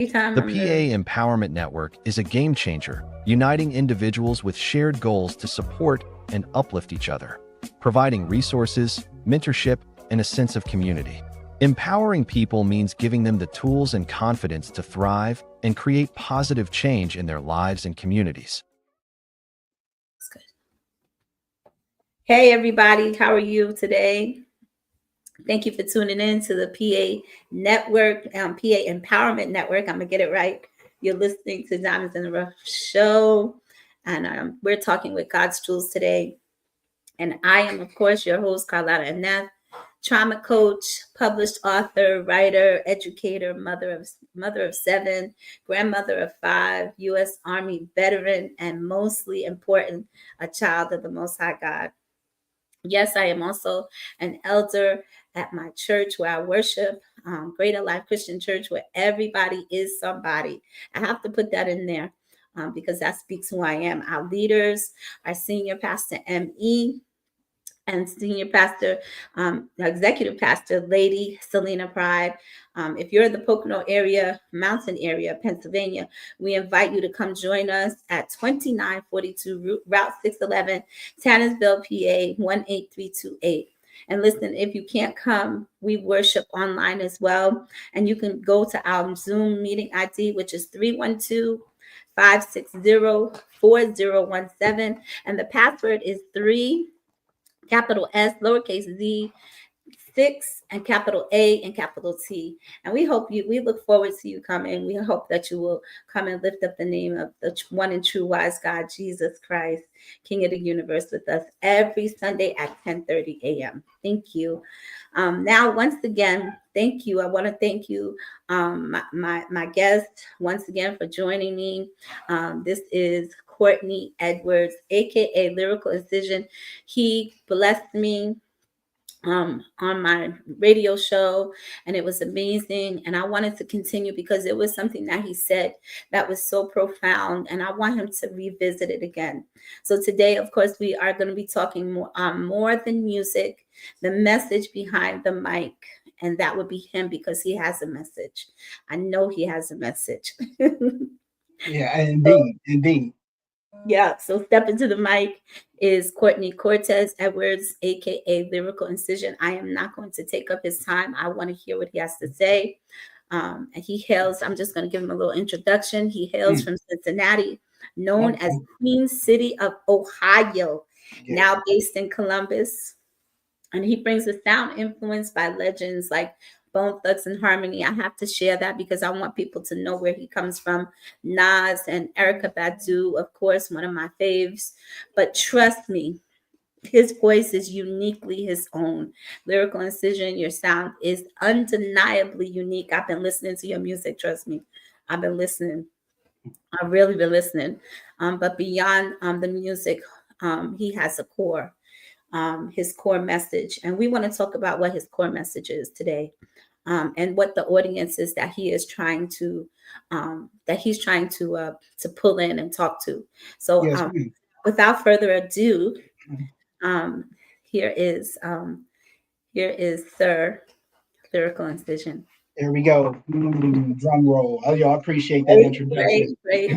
Anytime The I'm PA Empowerment Network is a game changer, uniting individuals with shared goals to support and uplift each other, providing resources, mentorship, and a sense of community. Empowering people means giving them the tools and confidence to thrive and create positive change in their lives and communities. good. Hey, everybody. How are you today? Thank you for tuning in to the PA Network, PA Empowerment Network. I'm going to get it right. You're listening to Diamonds in the Rough show, and we're talking with God's Tools today. And I am, of course, your host, Carlotta Annette, trauma coach, published author, writer, educator, mother of 7, grandmother of 5, U.S. Army veteran, and mostly important, a child of the Most High God. Yes, I am also an elder at my church where I worship, Greater Life Christian Church, where everybody is somebody. I have to put that in there because that speaks who I am. Our leaders, our senior pastor, M.E., and senior pastor, executive pastor, Lady Selena Pride. If you're in the Pocono area, mountain area, Pennsylvania, we invite you to come join us at 2942 Route 611, Tannersville, PA 18328. And listen, if you can't come, we worship online as well. And you can go to our Zoom meeting ID, which is 312-560-4017. And the password is 3 capital S, lowercase z, 6, and capital A and capital T. And we look forward to you coming. We hope that you will come and lift up the name of the one and true wise God, Jesus Christ, King of the universe, with us every Sunday at 10:30 a.m. Thank you. Now, once again, thank you. I want to thank you, my guest, once again for joining me. This is Courtney Edwards, aka Lyrical Incision. He blessed me on my radio show, and it was amazing, and I wanted to continue because it was something that he said that was so profound, and I want him to revisit it again. So today, of course, we are going to be talking more than music, the message behind the mic, and that would be him because he has a message. I know he has a message. Yeah, indeed. Yeah, so step into the mic is Courtney Cortez Edwards, aka Lyrical Incision. I am not going to take up his time. I want to hear what he has to say. And he hails, I'm just going to give him a little introduction. He hails from Cincinnati, known as Queen City of Ohio, now based in Columbus. And he brings a sound influenced by legends like Bone Thugs and Harmony. I have to share that because I want people to know where he comes from. Nas and Erykah Badu, of course, one of my faves. But trust me, his voice is uniquely his own. Lyrical Incision, your sound is undeniably unique. I've been listening to your music, trust me. I've been listening. I've really been listening. But beyond the music, he has a core. His core message. And we want to talk about what his core message is today, and what the audience is that he is trying to pull in and talk to. So without further ado, here is Sir Lyrical Incision. There we go. Drum roll. Oh, y'all appreciate that introduction. Great.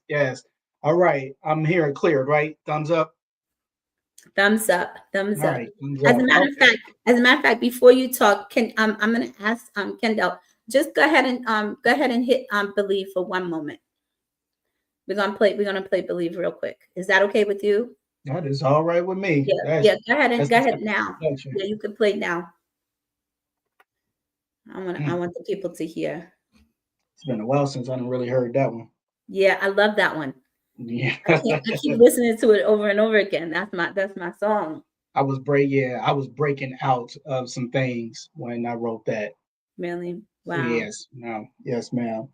Yes. All right. I'm hearing cleared, right? Thumbs up. Thumbs up. Right, As a matter of fact, before you talk, I'm going to ask Kendall, just go ahead and hit Believe for one moment. We're gonna play Believe real quick. Is that okay with you? That is all right with me. Yeah. Go ahead now. Yeah, you can play now. I want the people to hear. It's been a while since I haven't really heard that one. Yeah, I love that one. Yeah. I keep listening to it over and over again. That's my song. I was breaking out of some things when I wrote that. Really? Wow. Yes, ma'am.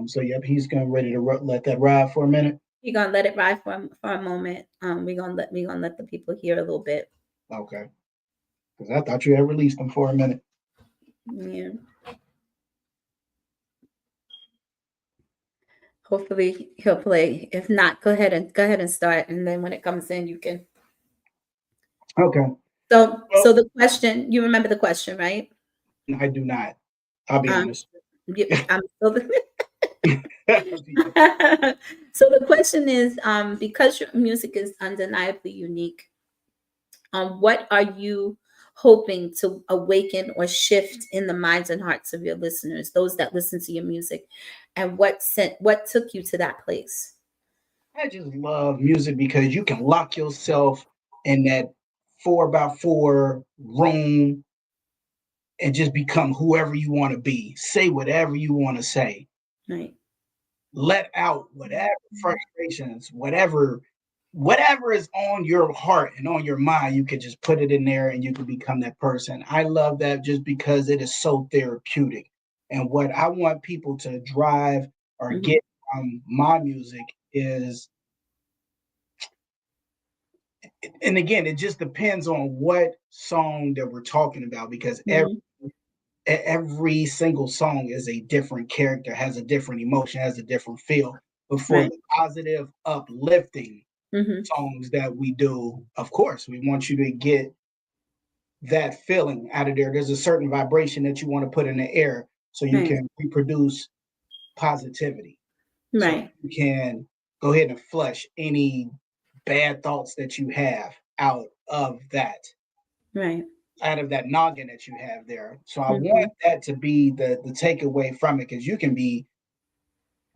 So he's getting ready to let that ride for a minute. You're gonna let it ride for a moment. We're gonna let the people hear a little bit. Okay. Because I thought you had released them for a minute. Yeah. Hopefully he'll play. If not, go ahead and start, and then when it comes in, you can. Okay. So the question, you remember the question, right? I do not. I'll be honest. So the question is, because your music is undeniably unique, what are you hoping to awaken or shift in the minds and hearts of your listeners, those that listen to your music, and what took you to that place? I just love music because you can lock yourself in that 4x4 room and just become whoever you want to be. Say whatever you want to say. Right. Let out whatever frustrations, whatever is on your heart and on your mind, you can just put it in there and you can become that person. I love that just because it is so therapeutic. And what I want people to drive or Mhm. get from my music is, and again, it just depends on what song that we're talking about, because Mhm. every single song is a different character, has a different emotion, has a different feel. But for Right. the positive, uplifting Mhm. songs that we do, of course, we want you to get that feeling out of there. There's a certain vibration that you want to put in the air so you Right. can reproduce positivity. So Right. you can go ahead and flush any bad thoughts that you have Right. out of that noggin that you have there. So I want Mhm. that to be the takeaway from it, because you can be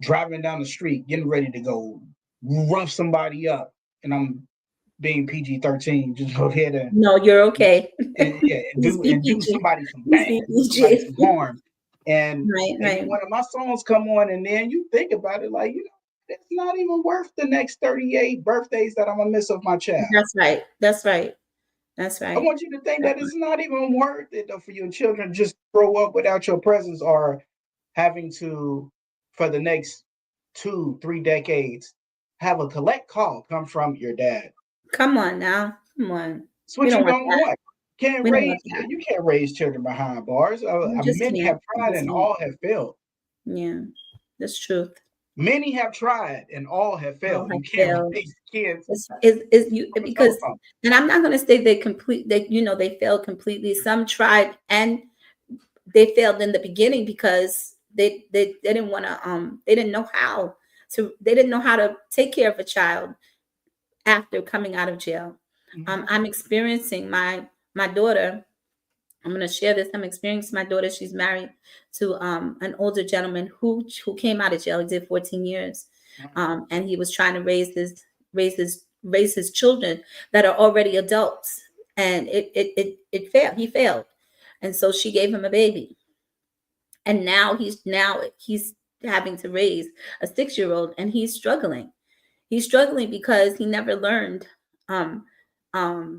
driving down the street, getting ready to go rough somebody up, and I'm being PG-13. Just go ahead No, you're okay. and yeah, Please be do PG. somebody some Please bad, be do somebody some PG. harm, and Right. maybe Right. one of my songs come on, and then you think about it like, it's not even worth the next 38 birthdays that I'm gonna miss of my child. That's right. That's right. That's I right. want you to think that it's not even worth it though for your children to just grow up without your presence, or having to, for the next 2-3 decades, have a collect call come from your dad. Come on now. Come on. It's We what don't you want don't that. want. We don't want that. You can't raise children behind bars. You just Many can't. have You tried just and can't. all have failed. Yeah. That's truth. Many have tried and all have All failed. have You can't failed. raise kids Is you from a because, telephone. and I'm not going to say they failed completely. Some tried and they failed in the beginning because they didn't want to they didn't know how to take care of a child after coming out of jail. Mhm. I'm experiencing my daughter. I'm going to share this. I'm experiencing my daughter. She's married to an older gentleman who came out of jail. He did 14 years, and he was trying to raise his children that are already adults, and it failed. He failed, and so she gave him a baby, and now he's having to raise a 6-year-old, and he's struggling. He's struggling because he never learned, um,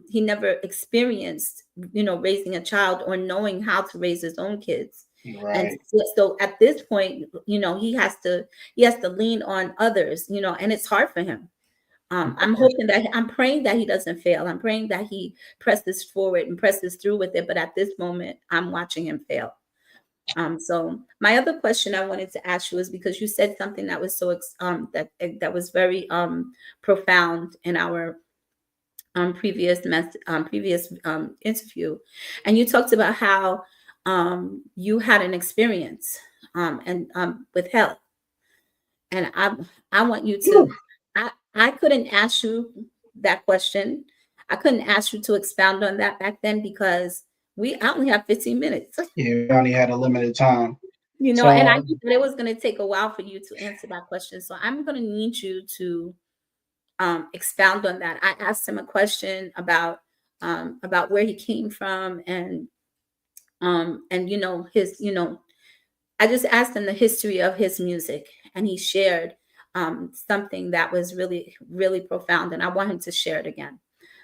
he never experienced, raising a child or knowing how to raise his own kids. And Right. so at this point, he has to lean on others, and it's hard for him. Of course. I'm praying that he doesn't fail. I'm praying that he presses forward and presses through with it. But at this moment, I'm watching him fail. So my other question I wanted to ask you is because you said something that was that was very profound in our previous interview, and you talked about how you had an experience and with health, and I want you Whew. to I couldn't ask you that question. I couldn't ask you to expound on that back then because I only have 15 minutes. Yeah, we only had a limited time. And I So knew that it was going to take a while for you to answer that question. So I'm going to need you to expound on that. I asked him a question about where he came from and his I just asked him the history of his music, and he shared something that was really really profound, and I want him to share it again.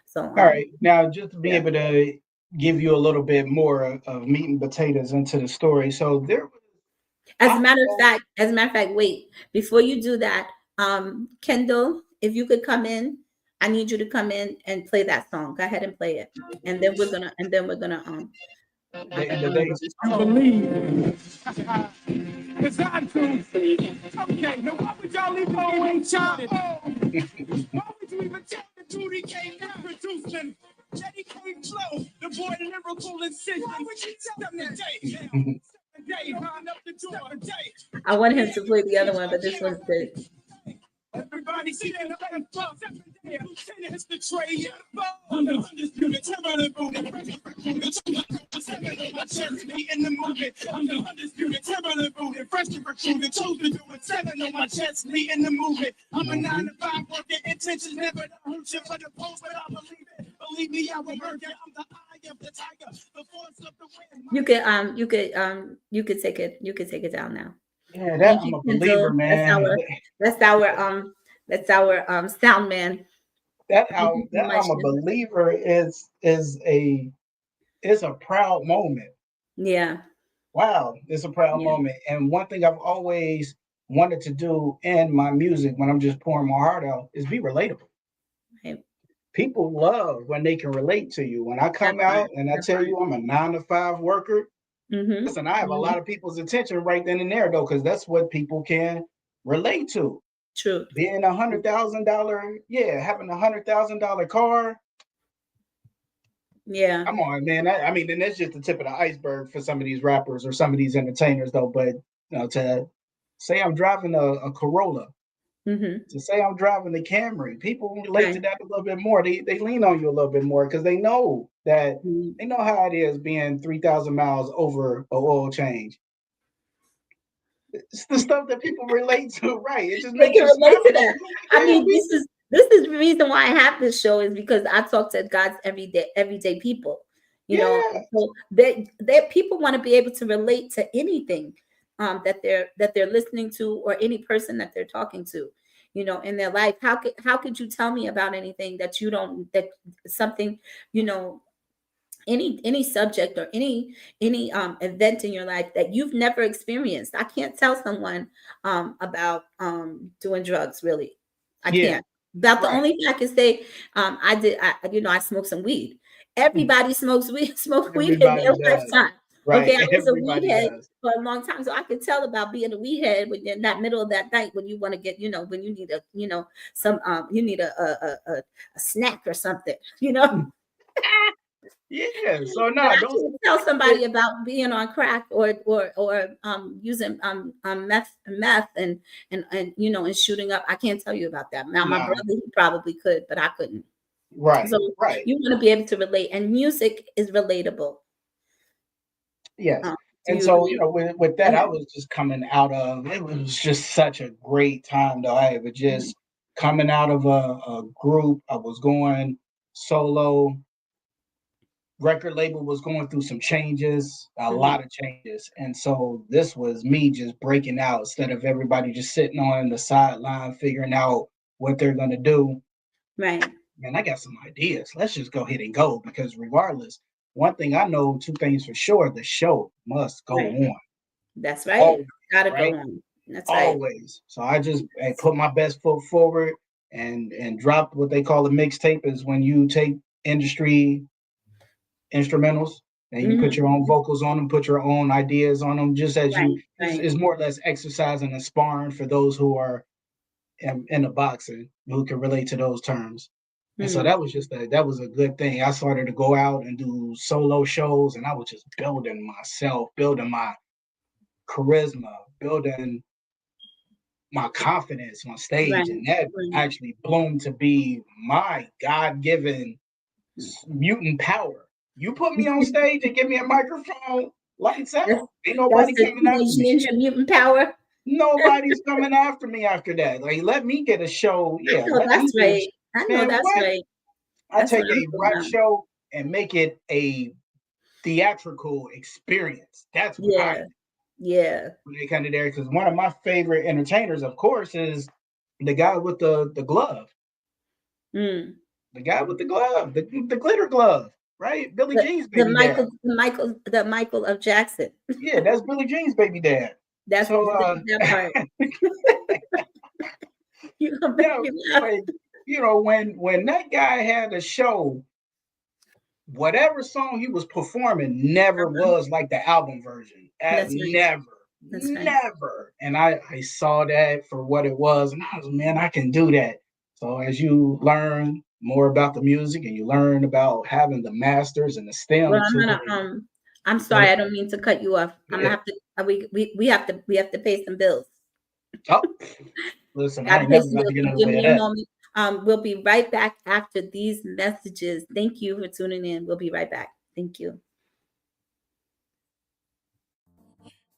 So all right, now just to be yeah. able to give you a little bit more of meat and potatoes into the story. So As a I matter of go, fact, wait, before you do that, Kendall, if you could come in, I need you to come in and play that song. Go ahead and play it. And then we're gonna the days. You believe. Cause I do. Okay, now why would y'all even get shouted? Why would you even tell the dude he came out producing? Jetty came flow, the boy lyrical incision. Why would you tell them that day? Day, up the door, day. I want him to play the other one, but this one's good. Everybody see that I'm Lieutenant is the tray. I'm the undisputed terror of in the movement. I'm the undisputed terror of freshly recruited, chosen to do it. 7 on my chest, me in the movement. I'm a 9 to 5 working, intentions never to hurt you, but the pose, but I believe it. Believe me, I will murder. I'm the eye of the tiger, the force of the wind. You could take it down now. Yeah, that Thank I'm you, a believer, Kendall. man. That's our sound man. That Thank you so much. I'm a believer is a proud moment. Yeah. Wow, it's a proud Yeah. moment. And one thing I've always wanted to do in my music when I'm just pouring my heart out is be relatable. Right. People love when they can relate to you. When I come out and I tell you I'm a 9 to 5 worker, listen, I have a lot of people's attention right then and there though, because that's what people can relate to. True. Being having $100,000 car. Yeah. Come on, man. I mean, and that's just the tip of the iceberg for some of these rappers or some of these entertainers, though. But to say I'm driving a Corolla, to say I'm driving the Camry, people relate to that a little bit more. They lean on you a little bit more because they know that they know how it is being 3,000 miles over an oil change. It's the stuff that people relate to, right? It just They makes can you relate to that. smile. I mean, this is the reason why I have this show is because I talk to God's everyday people. You know, so that people want to be able to relate to anything that they're listening to or any person that they're talking to, you know, in their life. How could you tell me about anything that you don't, that something, you know, any subject or any event in your life that you've never experienced? I can't tell someone about doing drugs, really. I can't. About the only thing I can say, I smoked some weed. Everybody smokes weed in their lifetime. Right. Okay, I was Everybody a weed head does. for a long time, so I can tell about being a weed head when you're in that middle of that night when you want to get, you know, when you need a, you know, some you need a snack or something, you know. Yeah. So no, I can tell somebody about being on crack or using meth and you know, and shooting up. I can't tell you about that. Now my brother, he probably could, but I couldn't. Right. So right. you want to be able to relate, and music is relatable. Yes. And so, you know, with that, I was just coming out of, it was just such a great time though. I was just coming out of a group. I was going solo. Record label was going through some changes, a lot of changes. And so this was me just breaking out instead of everybody just sitting on the sideline figuring out what they're going to do. Right. Man, I got some ideas. Let's just go ahead and go because regardless, one thing I know, 2 things for sure, the show must go on. That's right. Always, gotta right? go on. That's right. Always. So I just put my best foot forward and dropped what they call a mixtape is when you take industry instrumentals and you put your own vocals on them, put your own ideas on them, just as is more or less exercising and sparring for those who are in the boxing who can relate to those terms. And so that was just that was a good thing. I started to go out and do solo shows, and I was just building myself, building my charisma, building my confidence on stage, and that actually bloomed to be my God-given mutant power. You put me on stage and give me a microphone, lights out. Ain't nobody coming after me. Ninja mutant power. Nobody's coming after me after that. Like, let me get a show. Yeah, that's right. I know that's right. I take a rap show and make it a theatrical experience. That's what I do. Yeah. When they come to there, because one of my favorite entertainers, of course, is the guy with the glove. The guy with the glove, the glitter glove, right? Billy Jean's baby dad. The Michael of Jackson. Yeah, that's Billy Jean's baby dad. That's so, that part. You know, when that guy had a show, whatever song he was performing never was like the album version. Never. Never. And I saw that for what it was, and I was, man, I can do that. So as you learn more about the music and you learn about having the masters and the stems. Well, I'm sorry, I don't mean to cut you off. I'm gonna have to. We have to pay some bills. Oh, listen, I Gotta ain't pay never some about to bills. get So in the give way of me a that. moment. We'll be right back after these messages. Thank you for tuning in. We'll be right back. Thank you.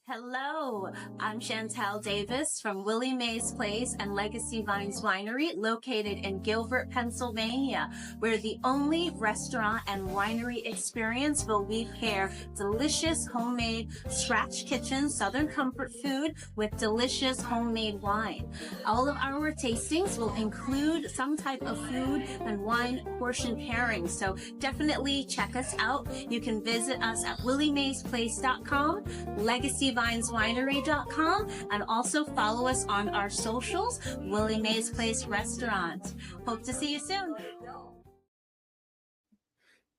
Hello, I'm Chantel Davis from Willie Mae's Place and Legacy Vines Winery, located in Gilbert, Pennsylvania. We're the only restaurant and winery experience where we pair delicious homemade scratch kitchen Southern comfort food with delicious homemade wine. All of our tastings will include some type of food and wine portion pairing, so definitely check us out. You can visit us at williemaysplace.com, legacyvineswinery.com, and also follow us on our socials, Willie Mae's Place Restaurant. Hope to see you soon.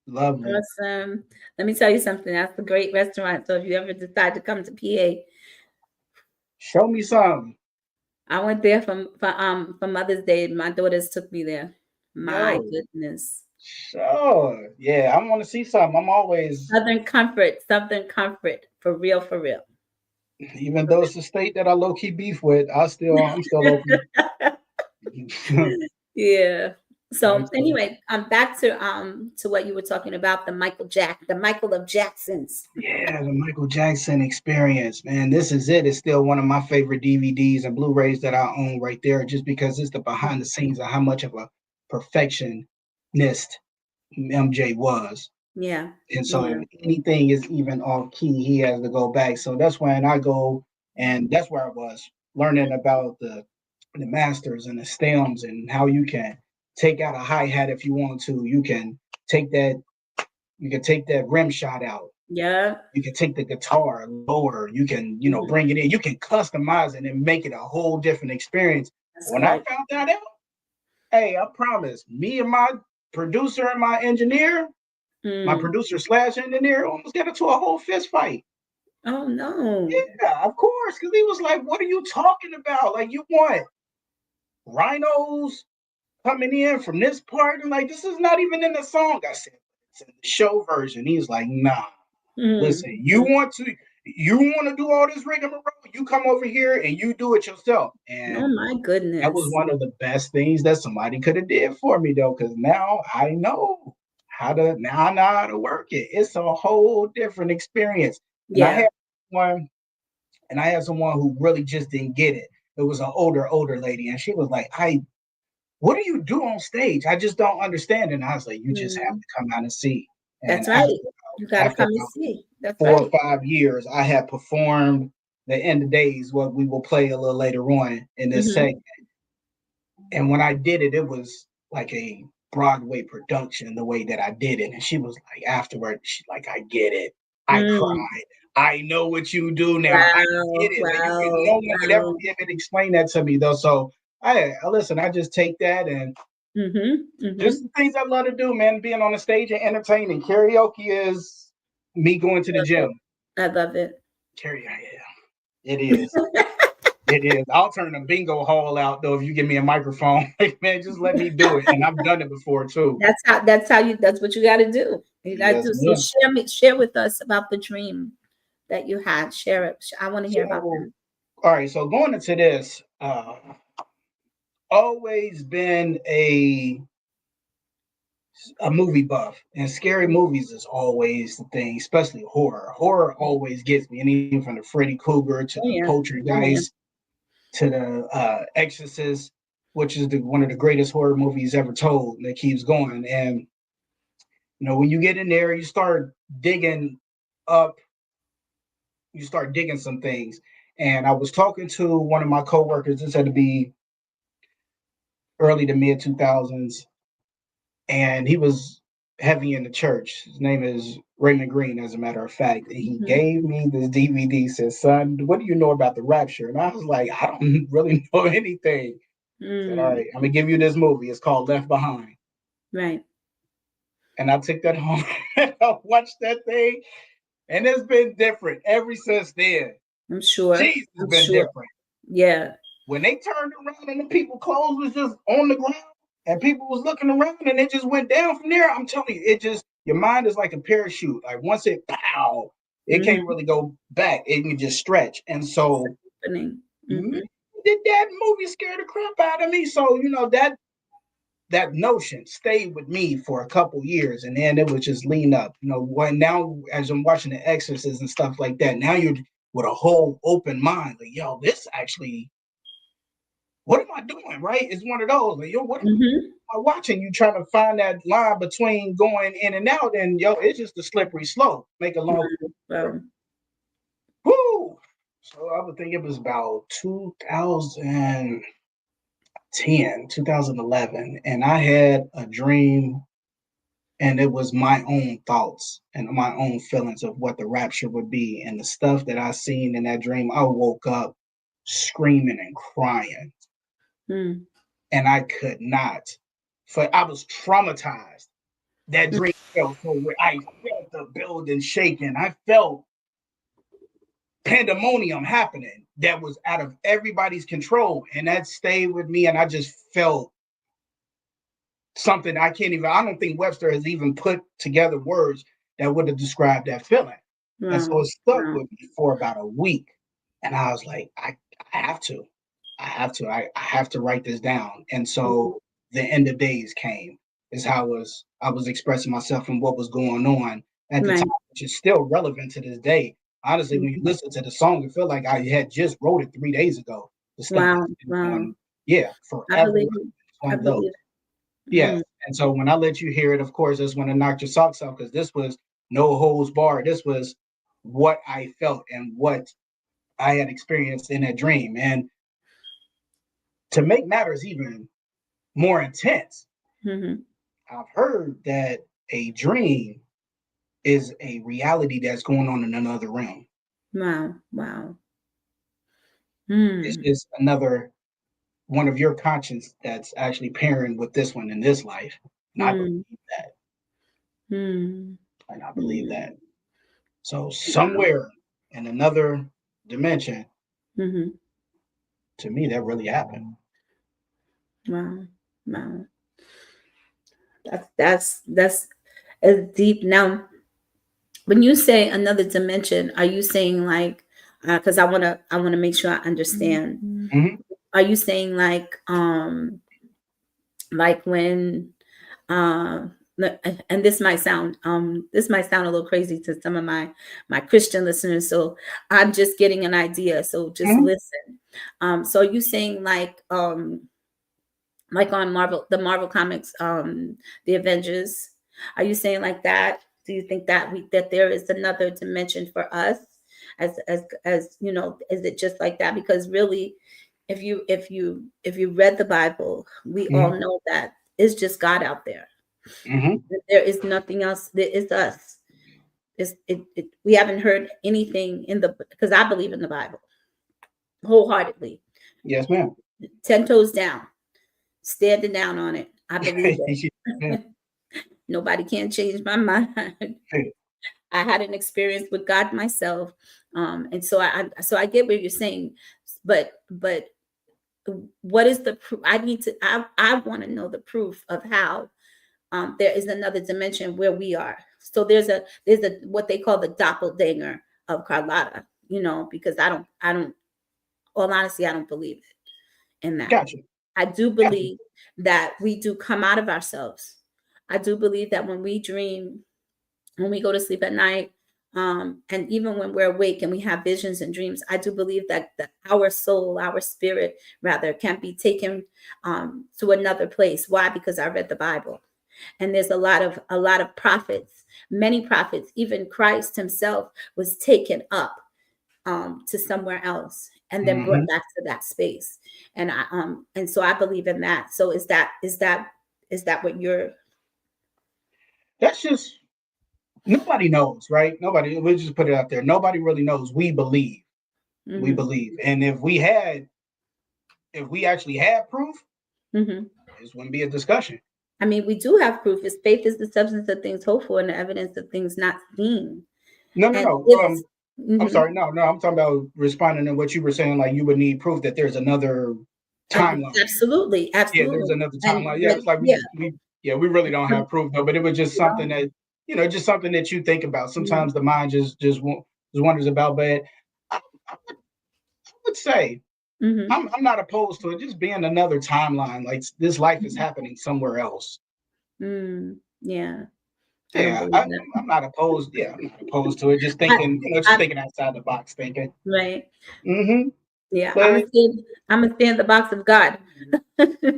Lovely. Awesome. Let me tell you something. That's a great restaurant. So if you ever decide to come to PA, Show me something. I went there for Mother's Day. My daughters took me there. My Yo. goodness. Sure. Yeah, I want to see something. I'm always, Southern comfort, for real, for real. even though it's a state that I low key beef with, I'm still open. Yeah. So That's cool. anyway, back to what you were talking about, the Michael of Jacksons. Yeah, the Michael Jackson Experience, man. This is it. It's still one of my favorite DVDs and Blu-rays that I own right there, just because it's the behind the scenes of how much of a perfectionist MJ was. Yeah. And so Yeah. if anything is even off key, he has to go back. So that's when I go, and that's where I was learning about the masters and the stems and how you can take out a hi-hat if you want to. You can take that rim shot out. Yeah. You can take the guitar lower. You can, Mhm. bring it in. You can customize it and make it a whole different experience. That's When correct. I found that out, hey, I promise, me and my producer and my engineer, my Mm. producer slash engineer, almost got into a whole fist fight. Oh no. Yeah, of course, because he was like, "What are you talking about? Like, you want rhinos coming in from this part? And like, this is not even in the song." I said, "It's in the show version." He's like, "Nah, listen, you want to do all this rigmarole? You come over here and you do it yourself." Oh And my goodness. that was one of the best things that somebody could have did for me, though, because now I know how to work it. It's a whole different experience. And Yeah. I had someone who really just didn't get it. It was an older lady, and she was like, what do you do on stage? I just don't understand. And I was like, you just have to come out and see. And That's right. You gotta after come and see. That's 4 right. or 5 years, I had performed the End of Days, what we will play a little later on in this Mhm. segment. And when I did it, it was like a Broadway production, the way that I did it. And she was like, afterward, she's like, I get it. I cried. I know what you do now. I get it. Like, no one would ever be able to explain that to me, though. So I listen, I just take that and just the things I love to do, man, being on the stage and entertaining. Karaoke is me going to the gym. I love it. Karaoke, yeah, it is. It is. I'll turn the bingo hall out, though, if you give me a microphone. Man, just let me do it. And I've done it before, too. That's what you got to do. You got to Yes, do. So share with us about the dream that you had. Share it. I want to hear about that. All right. So going into this, always been a movie buff, and scary movies is always the thing, especially horror. Horror always gets me, anything from the Freddy Krueger to the Poltergeist to the Exorcist, which is one of the greatest horror movies ever told, that keeps going. And when you get in there, you start digging up, you start digging some things. And I was talking to one of my coworkers. This had to be early to mid 2000s, and he was heavy in the church. His name is Raymond Green, as a matter of fact. And he gave me this DVD, said, "Son, what do you know about the rapture?" And I was like, "I don't really know anything." Said, "All right, I'm gonna give you this movie. It's called Left Behind." Right. And I took that home and I watched that thing, and it's been different ever since then. I'm sure. Jesus, it's been different. Yeah. When they turned around and the people's clothes was just on the ground and people was looking around and it just went down from there, I'm telling you, your mind is like a parachute. Like once it pow, It can't really go back. It can just stretch. And so Happening. man, did that movie scare the crap out of me? So, that notion stayed with me for a couple years, and then it would just lean up. When now as I'm watching The Exorcist and stuff like that, now you're with a whole open mind, like, yo, this actually, what am I doing? Right? It's one of those, like, yo, what am I watching? You trying to find that line between going in and out, and it's just a slippery slope. Make a long Well, whoo. So I would think it was about 2011, and I had a dream, and it was my own thoughts and my own feelings of what the rapture would be, and the stuff that I seen in that dream. I woke up screaming and crying, mm, and I could not. I was traumatized. That dream felt so weird. I felt the building shaking. I felt pandemonium happening that was out of everybody's control, and that stayed with me, and I just felt something I don't think Webster has even put together words that would have described that feeling. And so it stuck with me for about a week, and I was like, I have to write this down. And so the end of days came, is how I was expressing myself and what was going on at the time, which is still relevant to this day. Honestly, when you listen to the song, it felt like I had just wrote it 3 days ago. The stuff forever. I believe it. Yeah. And so when I let you hear it, of course, that's when I knocked your socks off, because this was no holds barred. This was what I felt and what I had experienced in that dream. And to make matters even more intense, I've heard that a dream is a reality that's going on in another realm. Wow. It's just another one of your conscience that's actually pairing with this one in this life. And I believe that. And I believe that. So somewhere in another dimension, to me, that really happened. Wow. That's as deep. Now, when you say another dimension, are you saying like, because I want to make sure I understand. Are you saying like when and this might sound a little crazy to some of my Christian listeners, so I'm just getting an idea, so just listen. So are you saying like on the Marvel comics, the Avengers, are you saying like that? Do you think that that there is another dimension for us as is it just like that? Because really, if you read the Bible, we all know that it's just God out there. There is nothing else. There is us. We haven't heard anything because I believe in the Bible wholeheartedly. Yes, ma'am. 10 toes down, standing down on it. I believe it. Nobody can change my mind. I had an experience with God myself, and so I get what you're saying, but what is the proof? I want to know the proof of how there is another dimension where we are. So there's a what they call the doppelganger of Carlotta, because I don't, all honesty, I don't believe it in that. Gotcha. I do believe that we do come out of ourselves. I do believe that when we dream, when we go to sleep at night, and even when we're awake and we have visions and dreams, I do believe that our soul, our spirit, rather, can be taken to another place. Why? Because I read the Bible, and there's a lot of prophets, many prophets, even Christ himself was taken up to somewhere else and then brought back to that space. And so I believe in that. So is that what you're? That's just, nobody knows, right? Nobody, we'll just put it out there. Nobody really knows. We believe. We believe. And if we actually had proof, this wouldn't be a discussion. I mean, we do have proof. Faith is the substance of things hoped for and the evidence of things not seen. No. I'm sorry. No, I'm talking about responding to what you were saying. Like, you would need proof that there's another timeline. Absolutely. Yeah, there's another timeline. It's like we really don't have proof though. But it was just something that just something that you think about. Sometimes the mind just wonders about, but I would say Mhm. I'm not opposed to it just being another timeline. Like this life is happening somewhere else. Yeah, I don't Yeah, believe that. I'm not opposed. Yeah, I'm not opposed to it. Just I, thinking, just I, thinking outside the box, thinking. right. Mm-hmm. Yeah, But I'm gonna stay in the box of God.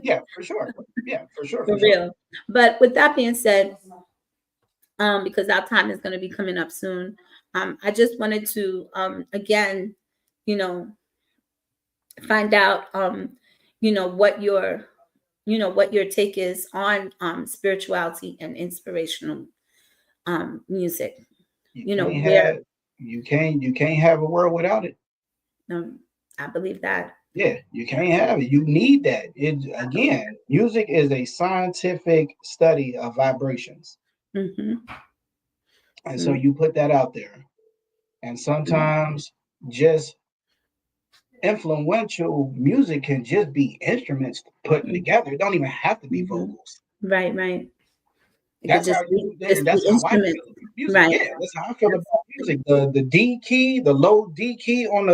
yeah, for sure. Yeah, for sure, For for sure. real. But with that being said, because our time is going to be coming up soon, I just wanted to again, you know, find out, you know, what your, you know, what your take is on spirituality and inspirational music. You You know, can't where have you can't have a world without it. um, I believe that. Yeah, you can't have it. You need that. It again, music is a scientific study of vibrations. Hmm. And so you put that out there. And Hmm. sometimes just influential music can just be instruments putting together. It don't even have to be Hmm. vocals. Right, right. It could That's how that's be how I instruments. feel about music. Right. Yeah, that's how I feel about music. The D key, the low D key on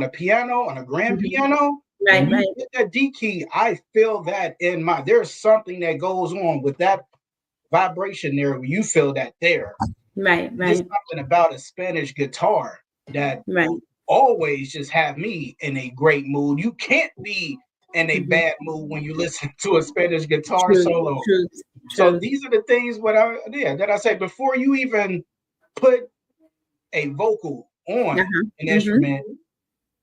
a piano, on a grand Mhm. piano. When Right, you right, hit that D key, I feel that in my there's something that goes on with that vibration there where you feel that there. right, Just right, something about a Spanish guitar that right. will always just have me in a great mood. You can't be in a Hmm. bad mood when you listen to a Spanish guitar True, solo. truth, So truth. these are the things that I say before you even put a vocal on Uh-huh. an Hmm. instrument,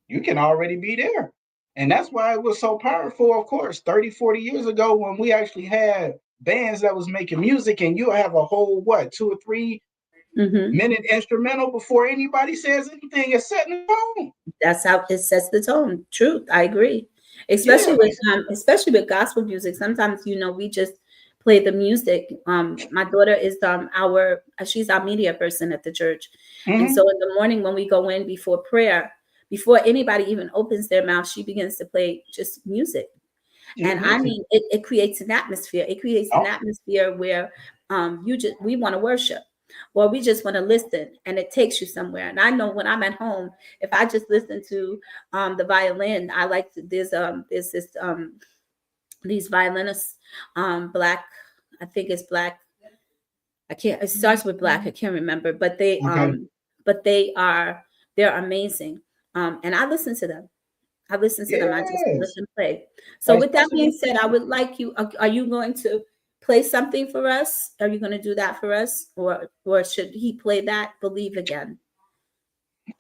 you can already be there. And that's why it was so powerful, of course, 30, 40 years ago when we actually had bands that was making music and you have a whole, what, 2 or 3 Hmm. minute instrumental before anybody says anything. It's setting the tone. That's how it sets the tone. Truth, I agree. Yeah, Especially with gospel music. Sometimes, you know, we just play the music. My daughter is she's our media person at the church, and mhm, so in the morning when we go in before prayer, before anybody even opens their mouth, she begins to play just music. just And I music. mean, it creates an atmosphere. It creates an Oh, atmosphere where we want to worship or we just want to listen, and it takes you somewhere. And I know when I'm at home, if I just listen to the violin, I like to, there's this these violinists, black, I think it's black. I can't. It starts with black. I can't remember, okay. but they're amazing. And I listen to them. I listen to them. I just let Yes. them play. So with that being Especially, said, I would like you. Are you going to play something for us? Are you going to do that for us, or should he play that? Believe again.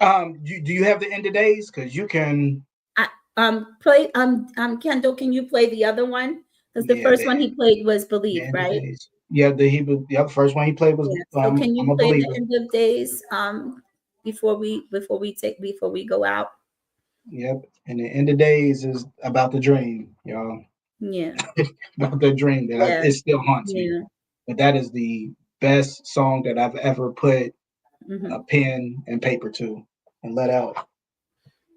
do you have the end of days? Because you can, I play Kendall. Can you play the other one? Because the yeah, first one he played was the Believe, end of right? days. Yeah, the first one he played was Yeah. So can I'm you a play the believer. End of Days before we go out? Yep. And the end of days is about the dream, y'all. Yeah. About the dream Yeah. it still haunts me. Yeah. But that is the best song that I've ever put Hmm. a pen and paper to and let out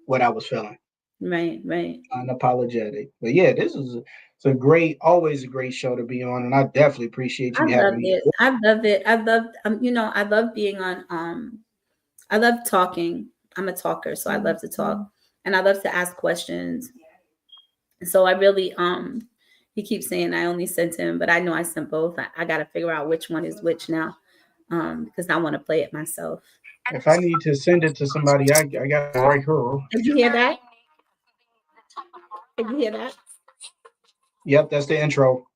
what I was feeling. Right. Right. Unapologetic. But yeah, it's a great, always a great show to be on, and I definitely appreciate I you having love me. it. I love it. I love you know, I love being on I love talking. I'm a talker, so I love to talk and I love to ask questions. So I really he keeps saying I only sent him, but I know I sent both. I got to figure out which one is which now. Because I want to play it myself. If I need to send it to somebody, I got it right here. Did you hear that? Did you hear that? Yep, that's the intro.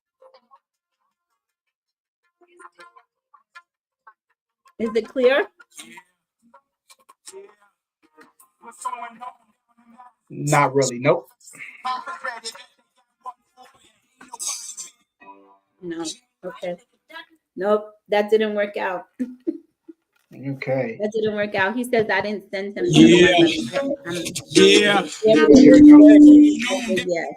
Is it clear? Not really. Nope. No. Okay. Nope. That didn't work out. Okay. That didn't work out. He says I didn't send him the other Yeah, one, but yeah. there it Here is. it comes. There it is. I said yes.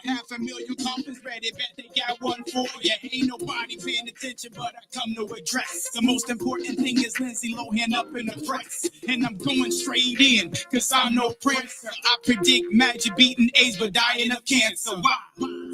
Half a million coffins ready, bet they got one for you. Ain't nobody paying attention, but I come to address. The most important thing is Lindsay Lohan up in the press. And I'm going straight in, cause I'm no prince. I predict magic beating AIDS, but dying of cancer. Why?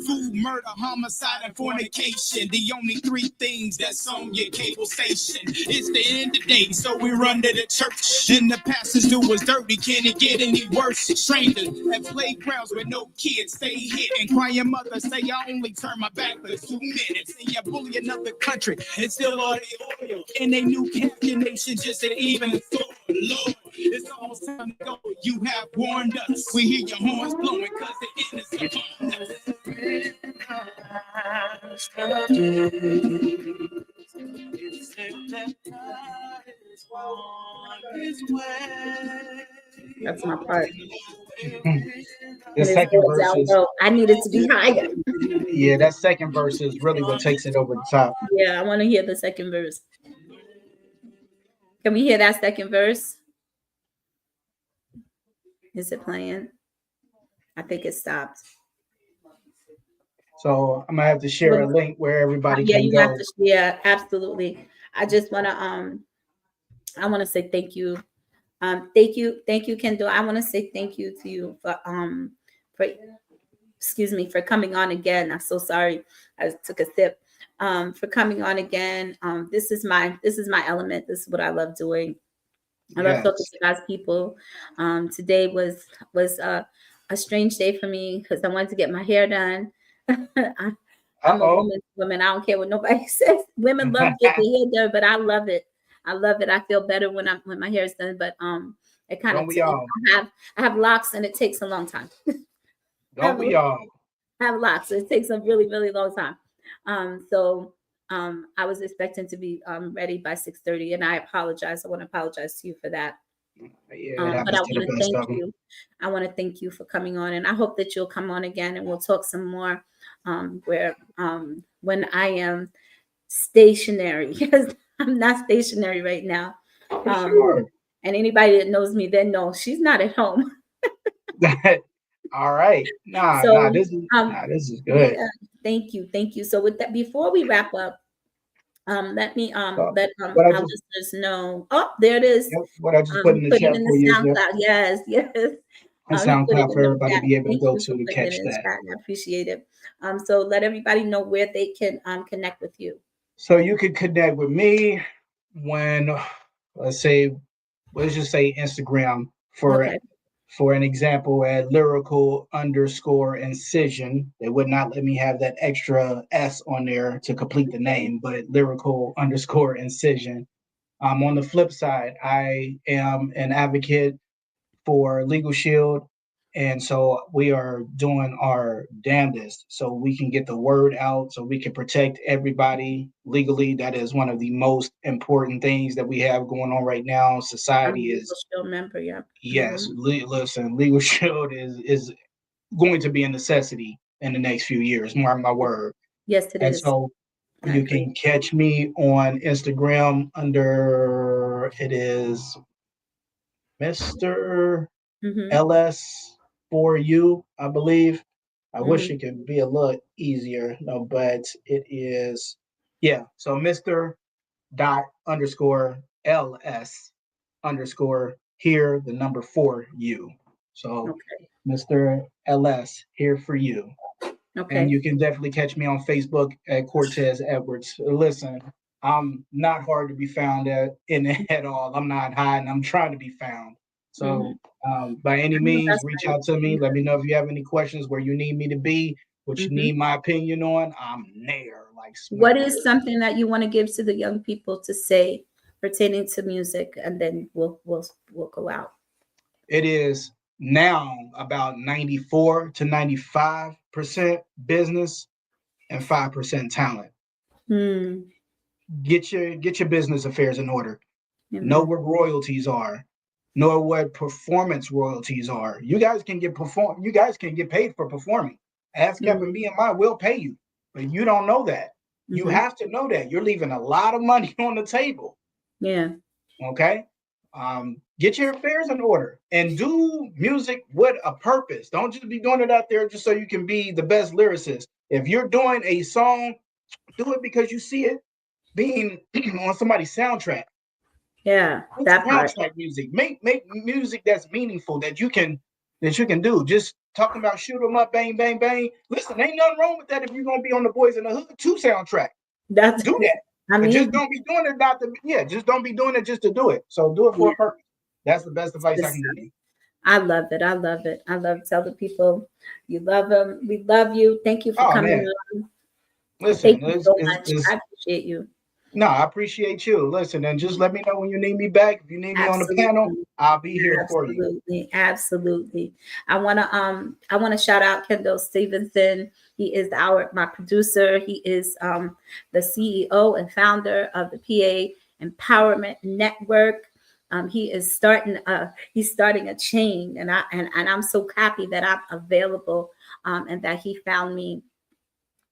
food, murder, homicide, and fornication. The only three things that's on your cable station. It's the end of the day, so we run to the church. And the pastors do us dirty, can it get any worse? Strangers at playgrounds where no kids stay hit. And crying mothers say I only turn my back for 2 minutes. And you bully another country, it's still all the oil. And they new calculation just an even sword. Lord, it's almost time to go. You have warned us. We hear your horns blowing because the end is upon us. That's my part. The second verse is, I need it to be higher. yeah, that second verse is really what takes it over the top. Yeah, I want to hear the second verse. Can we hear that second verse? Is it playing? I think it stopped. So I'm gonna have to share a link where everybody Yeah, can you go. have to. Yeah, absolutely. I just want to I want to say thank you. Thank you, Kendall. I want to say thank you to you for excuse me, for coming on again. I'm so sorry. I took a sip. For coming on again. This is my element. This is what I love doing. I love talking to God's people. Today was a strange day for me because I wanted to get my hair done. I'm a woman. I don't care what nobody says. Women love getting their hair done, but I love it. I love it. I feel better when my hair is done. But it kind of I have locks and it takes a long time. Don't we all? I have locks. So it takes a really, really long time. So I was expecting to be ready by 6:30, and I apologize. I want to apologize to you for that. Yeah, but I want to thank you. I want to thank you for coming on, and I hope that you'll come on again, and we'll talk some more. When I am stationary, because I'm not stationary right now. Sure. And anybody that knows me then knows she's not at home. All right. This is good. Yeah, thank you. So with that, before we wrap up, let me let our listeners know. Oh, there it is. Yep, what I just put in the chat for you. SoundCloud. Yes. And SoundCloud for everybody to be able to go to catch that. I appreciate it. So let everybody know where they can connect with you. So you can connect with me when, let's just say Instagram for an example at lyrical_incision. They would not let me have that extra S on there to complete the name, but lyrical_incision. On the flip side, I am an advocate for Legal Shield. And so we are doing our damnedest so we can get the word out, so we can protect everybody legally. That is one of the most important things that we have going on right now. Society is. Legal Shield member, yeah. Yes, listen, Legal Shield is going to be a necessity in the next few years. Mark my word. Yes, it is. And so you can catch me on Instagram under it is Mr. LS4U, I believe. I wish it could be a little easier, but it is, so Mr. _LS_ here, the number 4U. So Mr. LS here for you. Okay. And you can definitely catch me on Facebook at Cortez Edwards. Listen, I'm not hard to be found at all. I'm not hiding. I'm trying to be found. So by any means, reach out to me. Let me know if you have any questions where you need me to be, what you need my opinion on. I'm there. What is something that you want to give to the young people to say pertaining to music, and then we'll go out? It is now about 94 to 95% business and 5% talent. Get your business affairs in order. Know what royalties are. Know what performance royalties are. You guys can get paid for performing. ASCAP and BMI will pay you, but you don't know that. You have to know that. You're leaving a lot of money on the table. Yeah. Okay. Get your affairs in order and do music with a purpose. Don't just be doing it out there just so you can be the best lyricist. If you're doing a song, do it because you see it being on somebody's soundtrack. Yeah, that soundtrack music. Make music that's meaningful that you can do. Just talking about shoot 'em up, bang, bang, bang. Listen, ain't nothing wrong with that if you're gonna be on the Boys in the Hood 2 soundtrack. That's Do that. I But just mean, don't be doing it just don't be doing it just to do it. So do it for Yeah. a purpose. That's the best advice I can give you. I love it. I love it. I love to tell the people you love them. We love you. Thank you for Oh, coming man. on. Listen, Thank you so much. I appreciate you. no, I appreciate you. Listen, and just let me know when you need me back. If you need me on the Absolutely. panel, I'll be here for you. Absolutely. I wanna shout out Kendall Stevenson. He is my producer. He is the CEO and founder of the PA Empowerment Network. He's starting a chain, and I'm so happy that I'm available, and that he found me,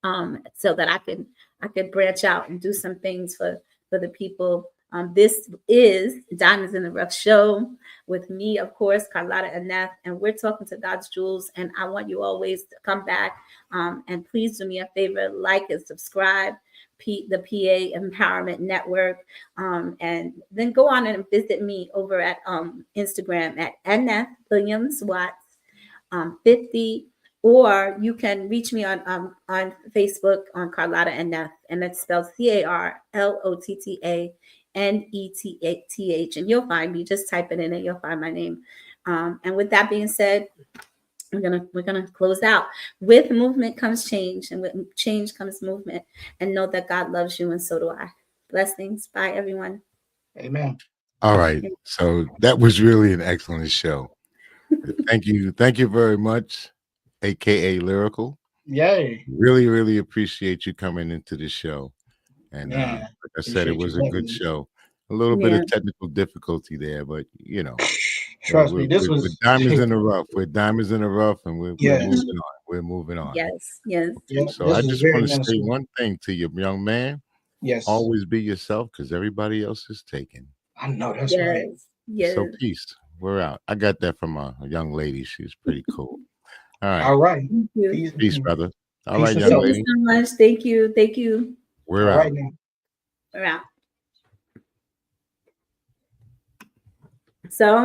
so that I could branch out and do some things for the people. This is Diamonds in the Rough show with me, of course, Carlotta Annette, and we're talking to God's jewels. And I want you always to come back, and please do me a favor, like and subscribe. The PA Empowerment Network, and then go on and visit me over at Instagram at Annette Williams Watts 50, or you can reach me on Facebook on Carlotta Annette, and it's spelled CarlottaNeth, and you'll find me. Just type it in and you'll find my name. And with that being said, we're gonna close out. With movement comes change, and with change comes movement. And know that God loves you, and so do I. Blessings. Bye, everyone. Amen. All right. So that was really an excellent show. Thank you very much, aka Lyrical. Yay. Really appreciate you coming into the show. And Yeah, like I said, it was a good show. A little bit of technical difficulty there, but trust me, this was with diamonds in the rough. We're diamonds in the rough, and we're moving on. We're moving on. Yes. Yeah, so I just want to say one thing to you, young man. Yes. Always be yourself, because everybody else is taken. I know that's right. Yes. So peace. We're out. I got that from a young lady. She's pretty cool. All right. All right. Thank you. Peace, brother. All Peace right, and young soul. lady. Thank you so much. Thank you. We're All out. right now. We're out. So